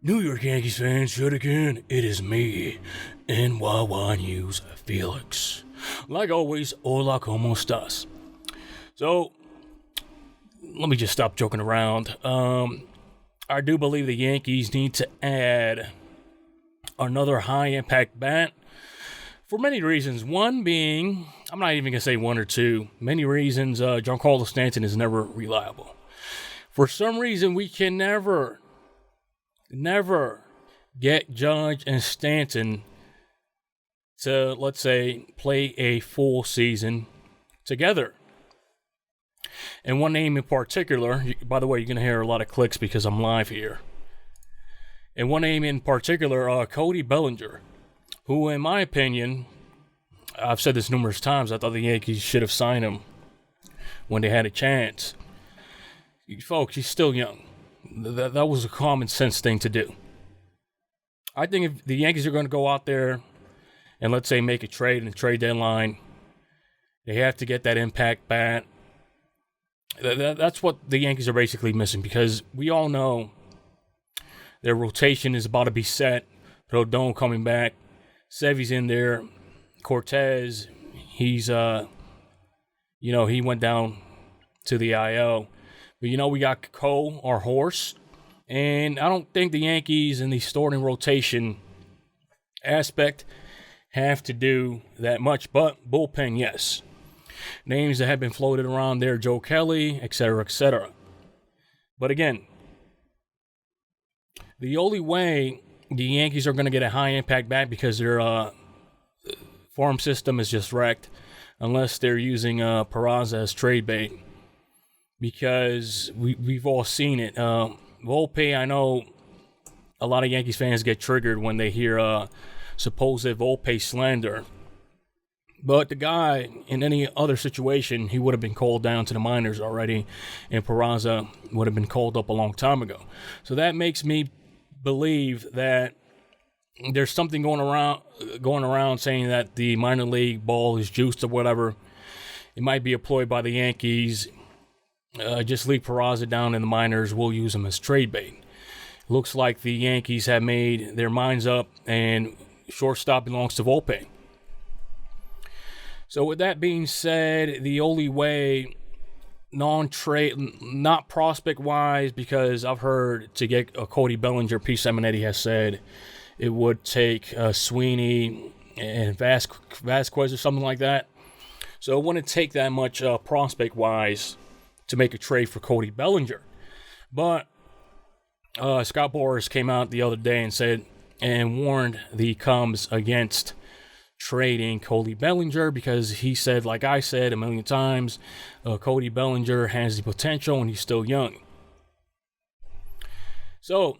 New York Yankees fans, yet again, it is me, NYYNEWS Felix. Like always, hola, como estas? So, let me just stop joking around. I do believe the Yankees need to add another high-impact bat for many reasons. One being, I'm not even going to say one or two. Many reasons, Giancarlo Stanton is never reliable. For some reason, we can never get Judge and Stanton to, let's say, play a full season together. And one name in particular, by the way, you're going to hear a lot of clicks because I'm live here. And one name in particular, Cody Bellinger, who, in my opinion, I've said this numerous times, I thought the Yankees should have signed him when they had a chance. Folks, he's still young. That was a common sense thing to do. I think if the Yankees are going to go out there and, let's say, make a trade in the trade deadline, they have to get that impact bat. That's what the Yankees are basically missing, because we all know their rotation is about to be set. Rodon coming back. Sevy's in there. Cortez, he's, he went down to the IL. But, we got Cole, our horse. And I don't think the Yankees in the starting rotation aspect have to do that much. But bullpen, yes. Names that have been floated around there, Joe Kelly, etc., etc. But again, the only way the Yankees are going to get a high-impact bat, because their farm system is just wrecked, unless they're using Peraza as trade bait. Because we've all seen it. Volpe, I know a lot of Yankees fans get triggered when they hear supposed Volpe slander. But the guy, in any other situation, he would have been called down to the minors already, and Peraza would have been called up a long time ago. So that makes me believe that there's something going around saying that the minor league ball is juiced or whatever. It might be a ploy by the Yankees. Just leave Peraza down in the minors. We'll use him as trade bait. Looks like the Yankees have made their minds up, and shortstop belongs to Volpe. So with that being said, the only way, non-trade, not prospect-wise, because I've heard to get a Cody Bellinger, P. Simonetti has said it would take Sweeney and Vasquez or something like that. So it wouldn't take that much prospect-wise to make a trade for Cody Bellinger. But Scott Boras came out the other day and said and warned the Cubs against trading Cody Bellinger, because he said, like I said a million times, Cody Bellinger has the potential and he's still young. So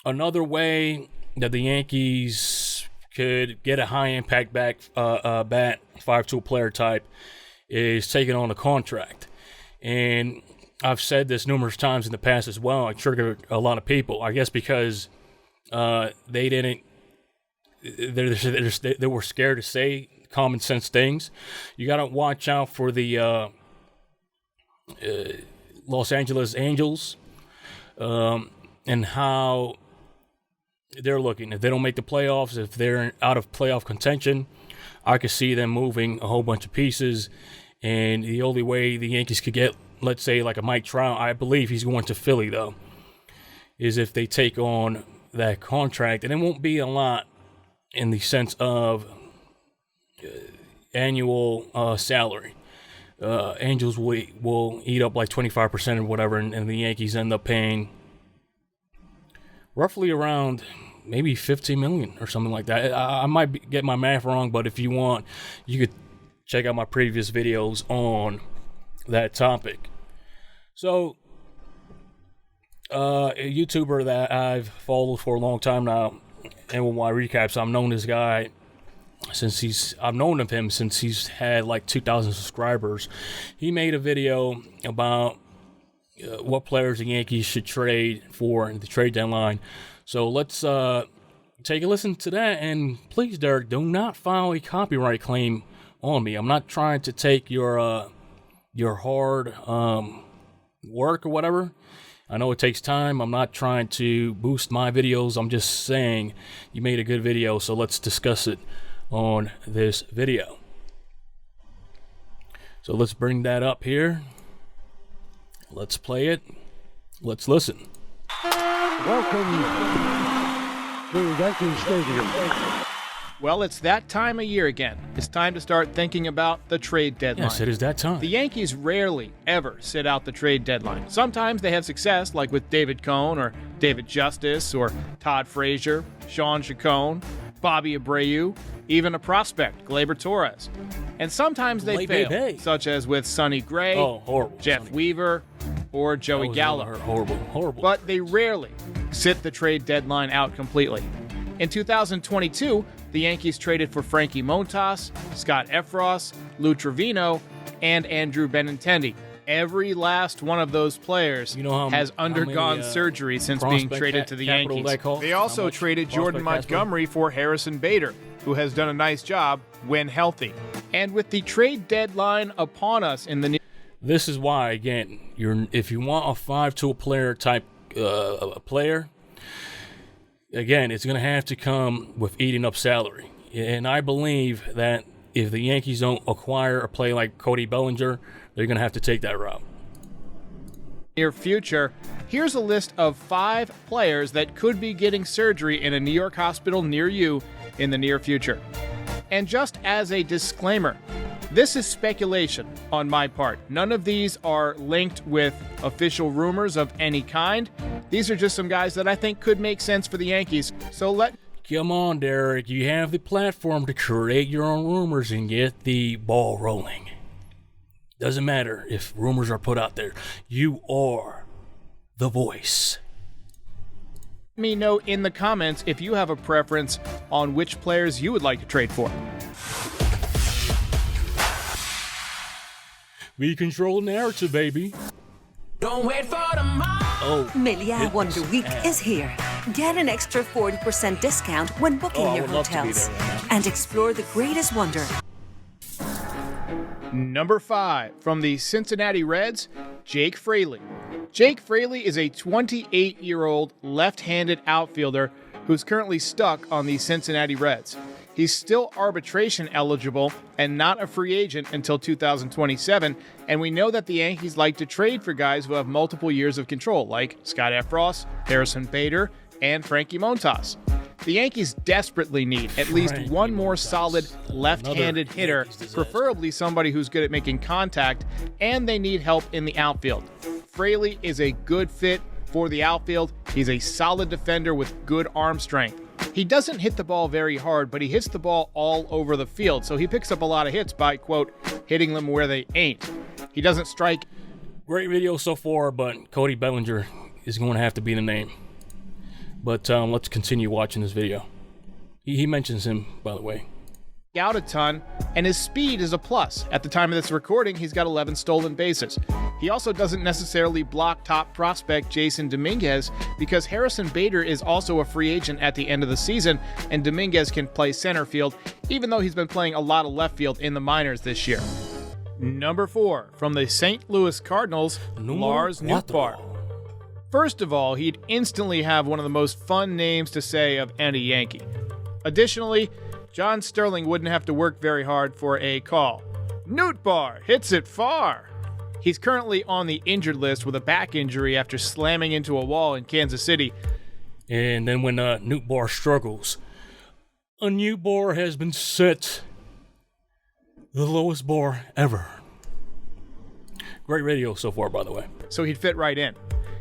another way that the Yankees could get a high-impact bat, 5-tool player type, is taking on a contract. And I've said this numerous times in the past as well. I triggered a lot of people, I guess, because they were scared to say common sense things. You got to watch out for the Los Angeles Angels and how they're looking. If they don't make the playoffs, if they're out of playoff contention, I could see them moving a whole bunch of pieces. And the only way the Yankees could get, let's say, like a Mike Trout, I believe he's going to Philly, though, is if they take on that contract. And it won't be a lot in the sense of annual salary. Angels will eat up like 25% or whatever, and the Yankees end up paying roughly around maybe $15 million or something like that. I might get my math wrong, but if you want, you could check out my previous videos on that topic. So, a YouTuber that I've followed for a long time now, NYY Recaps, I've known this guy I've known of him since he's had like 2,000 subscribers. He made a video about what players the Yankees should trade for in the trade deadline. So let's take a listen to that. And please, Derek, do not file a copyright claim on me. I'm not trying to take your hard work or whatever I know it takes time. I'm not trying to boost my videos. I'm just saying you made a good video, so let's discuss it on this video. So let's bring that up here. Let's play it. Let's listen. Welcome to Yankee Stadium. Well, it's that time of year again. It's time to start thinking about the trade deadline. Yes, it is that time. The Yankees rarely, ever sit out the trade deadline. Sometimes they have success, like with David Cone or David Justice or Todd Frazier, Sean Chacon, Bobby Abreu, even a prospect, Gleyber Torres. And sometimes they fail, such as with Sonny Gray, Jeff Sonny. Weaver, or Joey Gallo. Horrible. But they rarely sit the trade deadline out completely. In 2022, the Yankees traded for Frankie Montas, Scott Effross, Lou Trevino, and Andrew Benintendi. Every last one of those players has undergone surgery since being traded to the Yankees. They also traded Jordan Montgomery for Harrison Bader, who has done a nice job when healthy. And with the trade deadline upon us in the This is why, again, if you want a 5-tool player type player, again, it's going to have to come with eating up salary. And I believe that if the Yankees don't acquire a player like Cody Bellinger, they're going to have to take that route. Near future, here's a list of 5 players that could be getting surgery in a New York hospital near you in the near future. And just as a disclaimer, this is speculation on my part. None of these are linked with official rumors of any kind. These are just some guys that I think could make sense for the Yankees. So Come on, Derek. You have the platform to create your own rumors and get the ball rolling. Doesn't matter if rumors are put out there. You are the voice. Let me know in the comments if you have a preference on which players you would like to trade for. We control the narrative, baby. Don't wait for tomorrow. Melia Wonder Week is here. Get an extra 40% discount when booking your hotels. And explore the greatest wonder. Number 5, from the Cincinnati Reds, Jake Fraley. Jake Fraley is a 28-year-old left-handed outfielder who's currently stuck on the Cincinnati Reds. He's still arbitration eligible and not a free agent until 2027, and we know that the Yankees like to trade for guys who have multiple years of control, like Scott Effross, Harrison Bader, and Frankie Montas. The Yankees desperately need at least one more solid left-handed hitter, preferably somebody who's good at making contact, and they need help in the outfield. Fraley is a good fit for the outfield. He's a solid defender with good arm strength. He doesn't hit the ball very hard, but he hits the ball all over the field, so he picks up a lot of hits by, quote, hitting them where they ain't. He doesn't strike. Great video so far, but Cody Bellinger is going to have to be the name. But let's continue watching this video. He mentions him, by the way. Out a ton, and his speed is a plus. At the time of this recording, he's got 11 stolen bases. He also doesn't necessarily block top prospect Jason Dominguez because Harrison Bader is also a free agent at the end of the season, and Dominguez can play center field, even though he's been playing a lot of left field in the minors this year. Number 4, from the St. Louis Cardinals, Lars Nootbaar. First of all, he'd instantly have one of the most fun names to say of any Yankee. Additionally, John Sterling wouldn't have to work very hard for a call. Nootbaar hits it far. He's currently on the injured list with a back injury after slamming into a wall in Kansas City. And then when Nootbaar struggles, a new bar has been set. The lowest bar ever. Great radio so far, by the way. So he'd fit right in.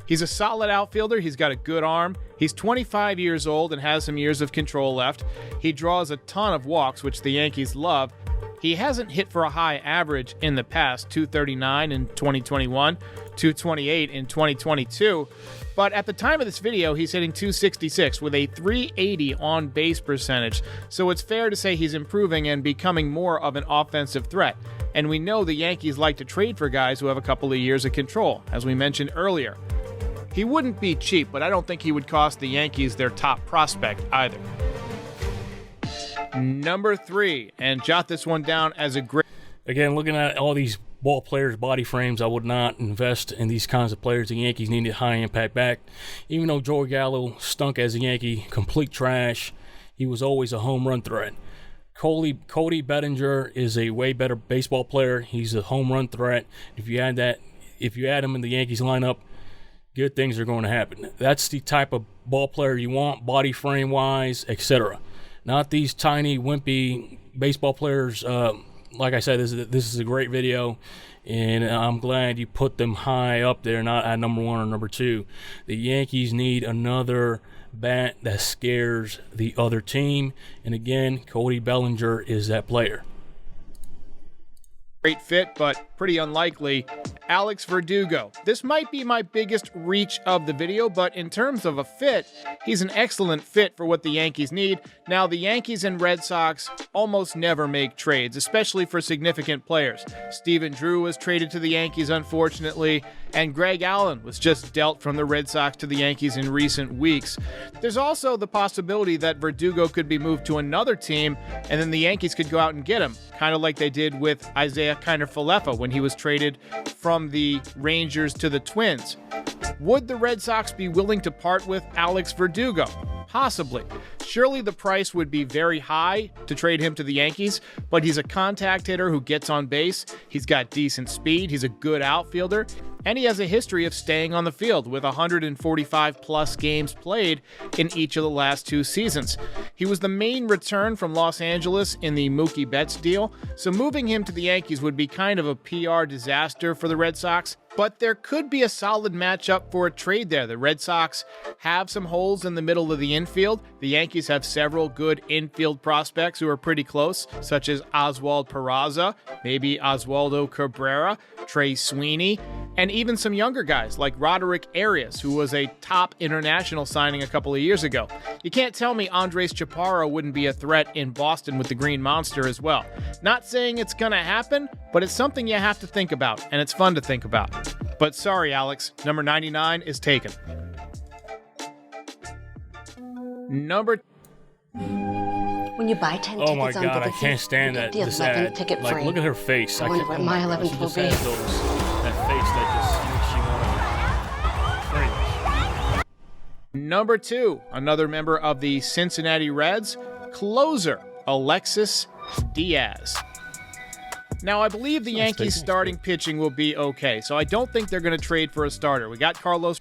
He's a solid outfielder. He's got a good arm. He's 25 years old and has some years of control left. He draws a ton of walks, which the Yankees love. He hasn't hit for a high average in the past, 239 in 2021, 228 in 2022. But at the time of this video, he's hitting 266 with a 380 on base percentage. So it's fair to say he's improving and becoming more of an offensive threat. And we know the Yankees like to trade for guys who have a couple of years of control, as we mentioned earlier. He wouldn't be cheap, but I don't think he would cost the Yankees their top prospect either. Number 3, and jot this one down as a great... Again, looking at all these ball players' body frames. I would not invest in these kinds of players. The Yankees needed high impact back. Even though Joey Gallo stunk as a Yankee, complete trash, he was always a home run threat. Cody Bellinger is a way better baseball player. He's a home run threat. If you add him in the Yankees lineup, good things are going to happen. That's the type of ball player you want, body frame wise, etc. Not these tiny, wimpy baseball players. Like I said, this is a great video, and I'm glad you put them high up there, not at number 1 or number 2. The Yankees need another bat that scares the other team, and again, Cody Bellinger is that player. Great fit, but pretty unlikely. Alex Verdugo. This might be my biggest reach of the video, but in terms of a fit, he's an excellent fit for what the Yankees need. Now, the Yankees and Red Sox almost never make trades, especially for significant players. Stephen Drew was traded to the Yankees, unfortunately, and Greg Allen was just dealt from the Red Sox to the Yankees in recent weeks. There's also the possibility that Verdugo could be moved to another team, and then the Yankees could go out and get him, kind of like they did with Isaiah Kiner-Falefa when he was traded from the Rangers to the Twins. Would the Red Sox be willing to part with Alex Verdugo? Possibly. Surely the price would be very high to trade him to the Yankees, but he's a contact hitter who gets on base. He's got decent speed. He's a good outfielder. And he has a history of staying on the field with 145 plus games played in each of the last 2 seasons. He was the main return from Los Angeles in the Mookie Betts deal, so moving him to the Yankees would be kind of a PR disaster for the Red Sox. But there could be a solid matchup for a trade there. The Red Sox have some holes in the middle of the infield. The Yankees have several good infield prospects who are pretty close, such as Oswald Peraza, maybe Oswaldo Cabrera, Trey Sweeney, and even some younger guys like Roderick Arias, who was a top international signing a couple of years ago. You can't tell me Andres Chaparro wouldn't be a threat in Boston with the Green Monster as well. Not saying it's going to happen, but it's something you have to think about, and it's fun to think about. But sorry, Alex, number 99 is taken. When you buy 10 Oh my tickets on God, I Biggity, can't stand that. you get This the 11th ad. ticket Like, free. look at her face. I wonder what my 11th she will just be. has that face that just makes you want to. Number 2, another member of the Cincinnati Reds, closer Alexis Diaz. Now, I believe the Yankees' starting pitching will be okay, so I don't think they're going to trade for a starter. We got Carlos.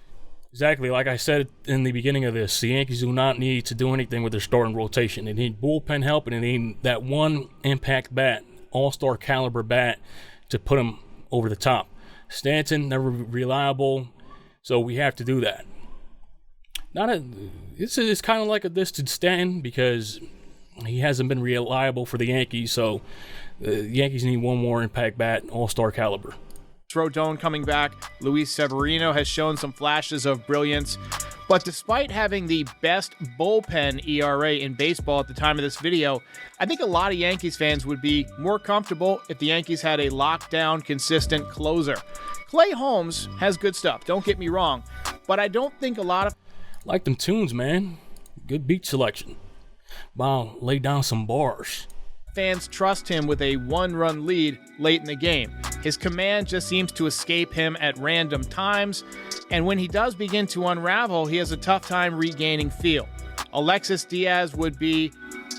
Exactly, like I said in the beginning of this, the Yankees do not need to do anything with their starting rotation. They need bullpen help, and they need that one impact bat, all-star caliber bat, to put them over the top. Stanton, never reliable, so we have to do that. It's kind of like a distant Stanton because he hasn't been reliable for the Yankees, so the Yankees need one more impact bat, all-star caliber. Rodon coming back. Luis Severino has shown some flashes of brilliance. But despite having the best bullpen ERA in baseball at the time of this video, I think a lot of Yankees fans would be more comfortable if the Yankees had a lockdown, consistent closer. Clay Holmes has good stuff, don't get me wrong, but I don't think a lot of... Like them tunes, man. Good beat selection. Wow, lay down some bars. Fans trust him with a one-run lead late in the game. His command just seems to escape him at random times, and when he does begin to unravel, he has a tough time regaining feel. Alexis Diaz would be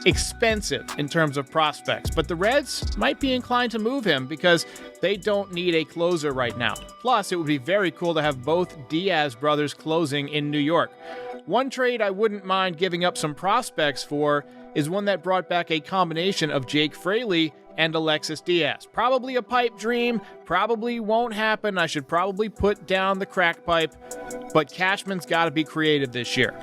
expensive in terms of prospects, but the Reds might be inclined to move him because they don't need a closer right now. Plus, it would be very cool to have both Diaz brothers closing in New York. One trade I wouldn't mind giving up some prospects for is one that brought back a combination of Jake Fraley and Alexis Diaz. Probably a pipe dream, probably won't happen. I should probably put down the crack pipe, but Cashman's got to be creative this year.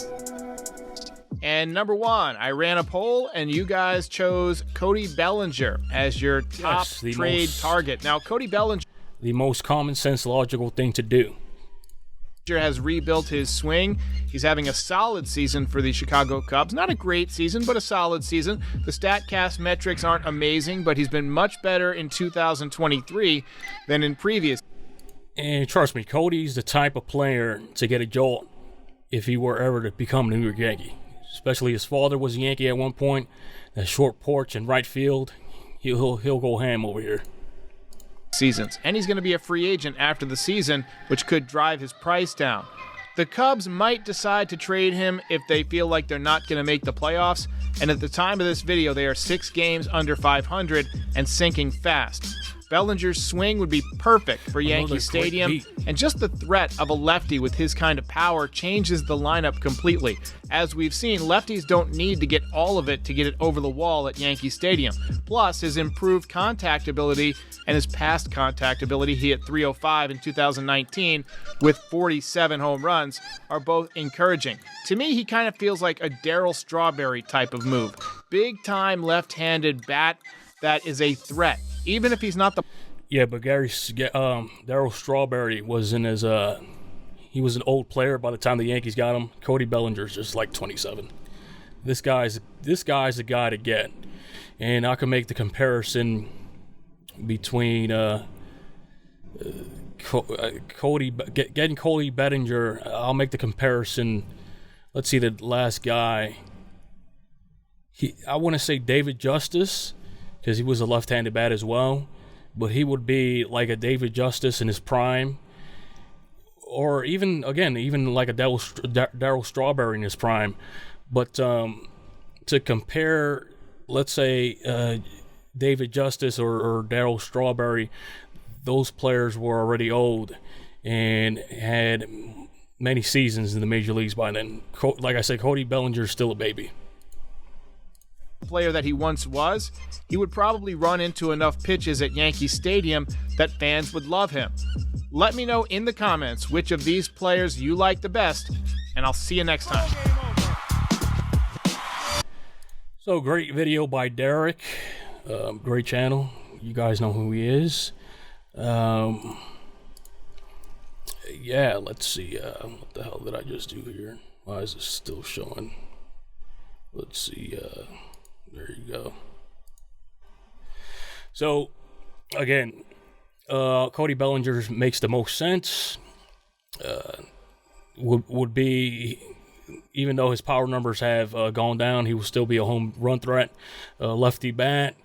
And number 1, I ran a poll, and you guys chose Cody Bellinger as your top trade target. Now, Cody Bellinger, the most common sense, logical thing to do, has rebuilt his swing. He's having a solid season for the Chicago Cubs. Not a great season, but a solid season. The StatCast metrics aren't amazing, but he's been much better in 2023 than in previous. And trust me, Cody's the type of player to get a jolt if he were ever to become a New York Yankee. Especially his father was a Yankee at one point. That short porch in right field, he'll go ham over here. seasons, and he's going to be a free agent after the season, which could drive his price down. The Cubs might decide to trade him if they feel like they're not going to make the playoffs, and at the time of this video, they are 6 games under 500 and sinking fast. Bellinger's swing would be perfect for Yankee Stadium, and just the threat of a lefty with his kind of power changes the lineup completely. As we've seen, lefties don't need to get all of it to get it over the wall at Yankee Stadium. Plus, his improved contact ability and his past contact ability, he hit .305 in 2019 with 47 home runs, are both encouraging. To me, he kind of feels like a Darryl Strawberry type of move. Big-time left-handed bat that is a threat. Even if he's not the... Yeah, but Darryl Strawberry was in his... he was an old player by the time the Yankees got him. Cody Bellinger's just like 27. This guy's the guy to get. And I can make the comparison between getting Cody Bellinger. I'll make the comparison. Let's see, the last guy. I want to say David Justice, because he was a left-handed bat as well, but he would be like a David Justice in his prime, or even like a Darryl Strawberry in his prime. But to compare, let's say David Justice or Darryl Strawberry, those players were already old and had many seasons in the major leagues by then. Like I said, Cody Bellinger is still a baby. Player that he once was, he would probably run into enough pitches at Yankee Stadium that fans would love him. Let me know in the comments which of these players you like the best, and I'll see you next time. So, great video by Derek. Great channel. You guys know who he is. Yeah, let's see. What the hell did I just do here? Why is it still showing? Let's see. There you go. So, again, Cody Bellinger makes the most sense. Would be, even though his power numbers have gone down, he will still be a home run threat. Lefty bat.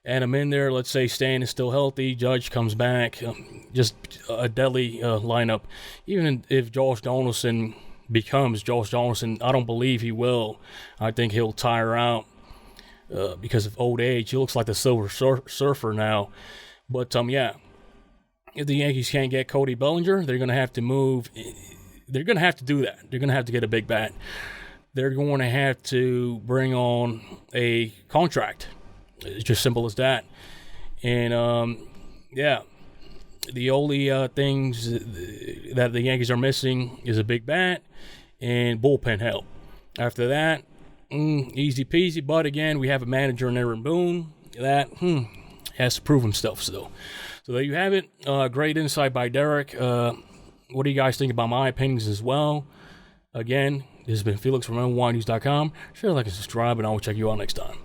And I'm in there, let's say Stan is still healthy, Judge comes back. Just a deadly lineup. Even if Josh Donaldson becomes Josh Donaldson, I don't believe he will. I think he'll tire out. Because of old age. He looks like the Silver Surfer now. But, yeah, if the Yankees can't get Cody Bellinger, they're going to have to move. They're going to have to do that. They're going to have to get a big bat. They're going to have to bring on a contract. It's just simple as that. And, yeah, the only things that the Yankees are missing is a big bat and bullpen help. After that, easy peasy, but again, we have a manager in Aaron Boone that has to prove himself still. So there you have it. Great insight by Derek. What do you guys think about my opinions as well? Again, this has been Felix from NYYNEWS.com. Share, like, and subscribe, and I will check you out next time.